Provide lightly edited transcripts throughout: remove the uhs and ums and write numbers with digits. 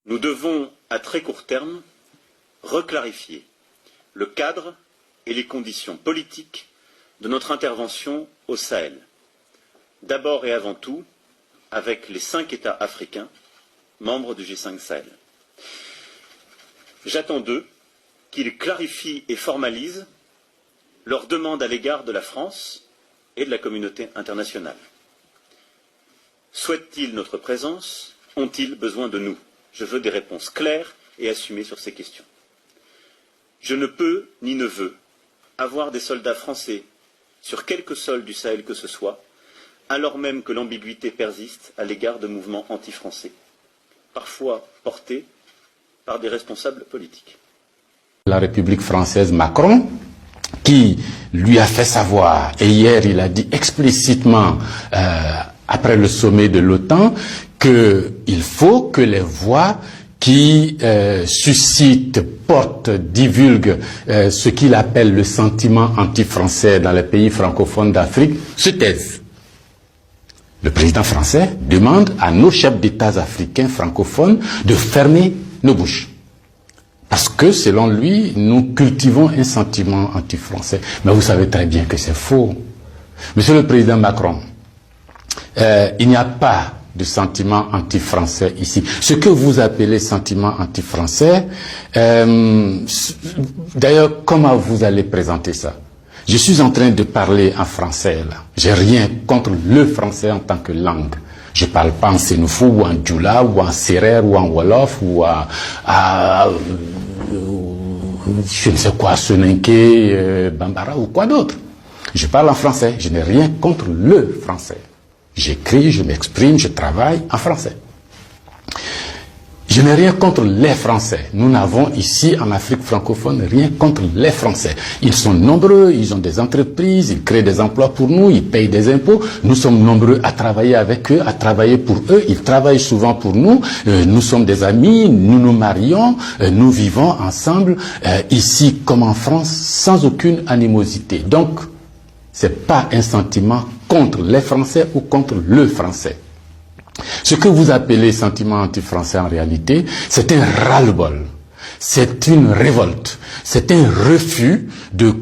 Nous devons, à très court terme, reclarifier le cadre et les conditions politiques de notre intervention au Sahel. D'abord et avant tout, avec les 5 États africains, membres du G5 Sahel. J'attends d'eux qu'ils clarifient et formalisent leurs demandes à l'égard de la France et de la communauté internationale. Souhaitent-ils notre présence? Ont-ils besoin de nous? Je veux des réponses claires et assumées sur ces questions. Je ne peux ni ne veux avoir des soldats français sur quelque sol du Sahel que ce soit, alors même que l'ambiguïté persiste à l'égard de mouvements anti-français, parfois portés par des responsables politiques. La République française Macron, qui lui a fait savoir, et hier il a dit explicitement, après le sommet de l'OTAN, qu'il faut que les voix qui suscitent, portent, divulguent ce qu'il appelle le sentiment anti-français dans les pays francophones d'Afrique, se taisent. Le président français demande à nos chefs d'État africains francophones de fermer nos bouches. Parce que, selon lui, nous cultivons un sentiment anti-français. Mais vous savez très bien que c'est faux. Monsieur le Président Macron, il n'y a pas de sentiment anti-français ici. Ce que vous appelez sentiment anti-français, d'ailleurs, comment vous allez présenter ça? Je suis en train de parler en français, là. J'ai rien contre le français en tant que langue. Je parle pas en sénoufou, ou en djoula, ou en serer, ou en wolof, ou je ne sais quoi, soninké, bambara, ou quoi d'autre. Je parle en français. Je n'ai rien contre le français. J'écris, je m'exprime, je travaille en français. Je n'ai rien contre les Français. Nous n'avons ici, en Afrique francophone, rien contre les Français. Ils sont nombreux, ils ont des entreprises, ils créent des emplois pour nous, ils payent des impôts. Nous sommes nombreux à travailler avec eux, à travailler pour eux. Ils travaillent souvent pour nous. Nous sommes des amis, nous nous marions, nous vivons ensemble, ici comme en France, sans aucune animosité. Donc, c'est pas un sentiment contre les Français ou contre le Français. Ce que vous appelez sentiment anti-français en réalité, c'est un ras-le-bol, c'est une révolte, c'est un refus de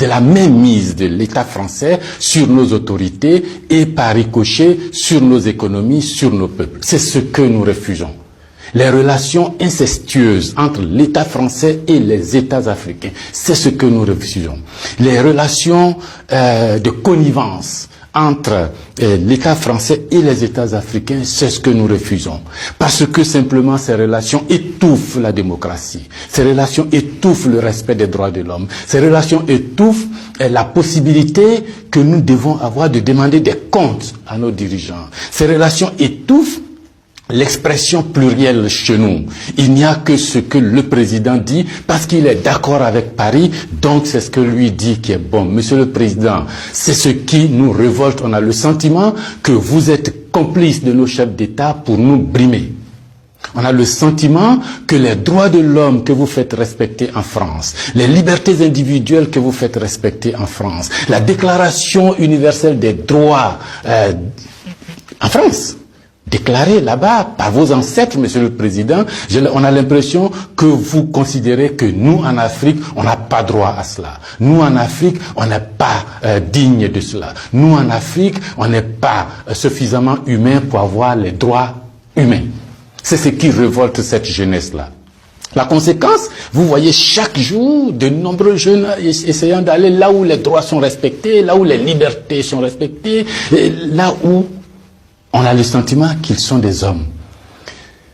la mainmise de l'État français sur nos autorités et par ricochet sur nos économies, sur nos peuples. C'est ce que nous refusons. Les relations incestueuses entre l'État français et les États africains, c'est ce que nous refusons. Les relations de connivence entre l'État français et les États africains, c'est ce que nous refusons. Parce que simplement ces relations étouffent la démocratie. Ces relations étouffent le respect des droits de l'homme. Ces relations étouffent la possibilité que nous devons avoir de demander des comptes à nos dirigeants. Ces relations étouffent l'expression plurielle chez nous. Il n'y a que ce que le président dit parce qu'il est d'accord avec Paris, donc c'est ce que lui dit qui est bon. Monsieur le Président, c'est ce qui nous révolte. On a le sentiment que vous êtes complice de nos chefs d'État pour nous brimer. On a le sentiment que les droits de l'homme que vous faites respecter en France, les libertés individuelles que vous faites respecter en France, la Déclaration universelle des droits en France, déclaré là-bas par vos ancêtres, Monsieur le Président, on a l'impression que vous considérez que nous, en Afrique, on n'a pas droit à cela. Nous, en Afrique, on n'est pas digne de cela. Nous, en Afrique, on n'est pas suffisamment humain pour avoir les droits humains. C'est ce qui révolte cette jeunesse-là. La conséquence, vous voyez chaque jour de nombreux jeunes essayant d'aller là où les droits sont respectés, là où les libertés sont respectées, là où on a le sentiment qu'ils sont des hommes.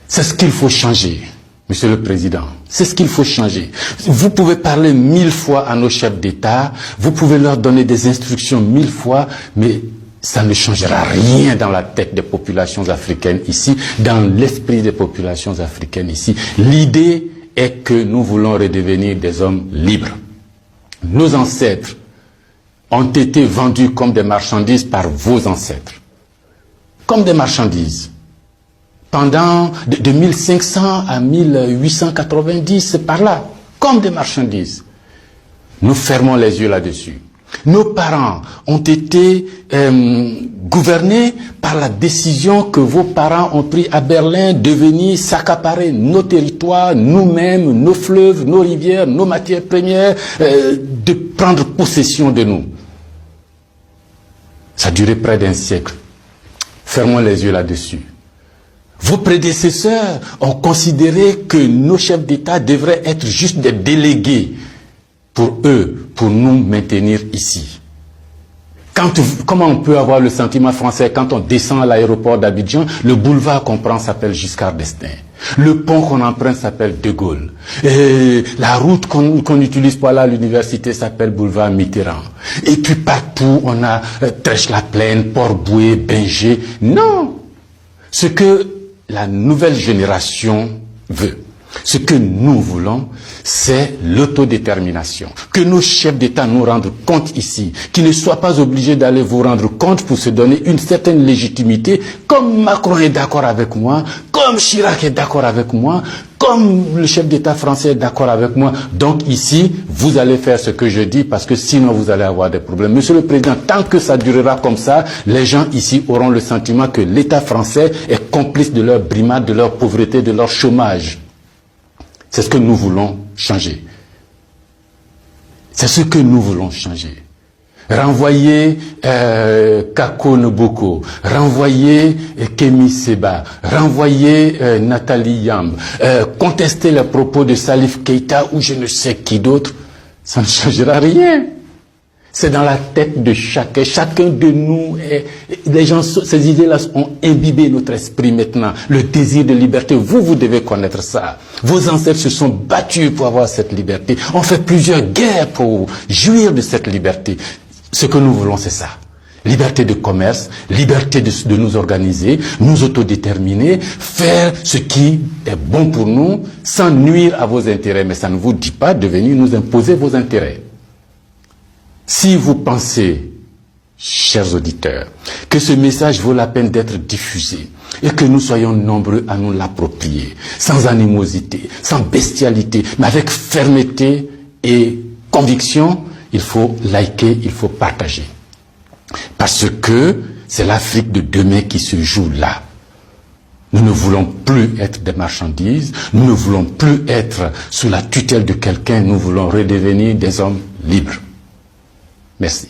C'est ce qu'il faut changer, Monsieur le Président. C'est ce qu'il faut changer. Vous pouvez parler 1000 fois à nos chefs d'État, vous pouvez leur donner des instructions 1000 fois, mais ça ne changera rien dans la tête des populations africaines ici, dans l'esprit des populations africaines ici. L'idée est que nous voulons redevenir des hommes libres. Nos ancêtres ont été vendus comme des marchandises par vos ancêtres. Comme des marchandises. Pendant de 1500 à 1890, c'est par là, comme des marchandises. Nous fermons les yeux là-dessus. Nos parents ont été gouvernés par la décision que vos parents ont prise à Berlin de venir s'accaparer nos territoires, nous-mêmes, nos fleuves, nos rivières, nos matières premières, de prendre possession de nous. Ça a duré près d'un siècle. Fermons les yeux là-dessus. Vos prédécesseurs ont considéré que nos chefs d'État devraient être juste des délégués pour eux, pour nous maintenir ici. Comment on peut avoir le sentiment français quand on descend à l'aéroport d'Abidjan, le boulevard qu'on prend s'appelle Giscard d'Estaing. Le pont qu'on emprunte s'appelle De Gaulle. Et la route qu'on utilise pour aller à l'université s'appelle boulevard Mitterrand. Et puis partout, on a Trèche-la-Plaine, Port-Bouët, Binger. Non! Ce que la nouvelle génération veut, ce que nous voulons, c'est l'autodétermination. Que nos chefs d'État nous rendent compte ici, qu'ils ne soient pas obligés d'aller vous rendre compte pour se donner une certaine légitimité, comme Macron est d'accord avec moi, comme Chirac est d'accord avec moi, comme le chef d'État français est d'accord avec moi. Donc ici, vous allez faire ce que je dis, parce que sinon vous allez avoir des problèmes. Monsieur le Président, tant que ça durera comme ça, les gens ici auront le sentiment que l'État français est complice de leur brimade, de leur pauvreté, de leur chômage. C'est ce que nous voulons changer. C'est ce que nous voulons changer. Renvoyer Kako Noboko, renvoyer Kemi Seba, renvoyer Nathalie Yamb, contester les propos de Salif Keïta ou je ne sais qui d'autre, ça ne changera rien. C'est dans la tête de chacun. Chacun de nous, les gens, ces idées-là ont imbibé notre esprit maintenant. Le désir de liberté, vous devez connaître ça. Vos ancêtres se sont battus pour avoir cette liberté. On fait plusieurs guerres pour jouir de cette liberté. Ce que nous voulons, c'est ça. Liberté de commerce, liberté de nous organiser, nous autodéterminer, faire ce qui est bon pour nous, sans nuire à vos intérêts. Mais ça ne vous dit pas de venir nous imposer vos intérêts. Si vous pensez, chers auditeurs, que ce message vaut la peine d'être diffusé et que nous soyons nombreux à nous l'approprier, sans animosité, sans bestialité, mais avec fermeté et conviction, il faut liker, il faut partager. Parce que c'est l'Afrique de demain qui se joue là. Nous ne voulons plus être des marchandises, nous ne voulons plus être sous la tutelle de quelqu'un, nous voulons redevenir des hommes libres. Merci.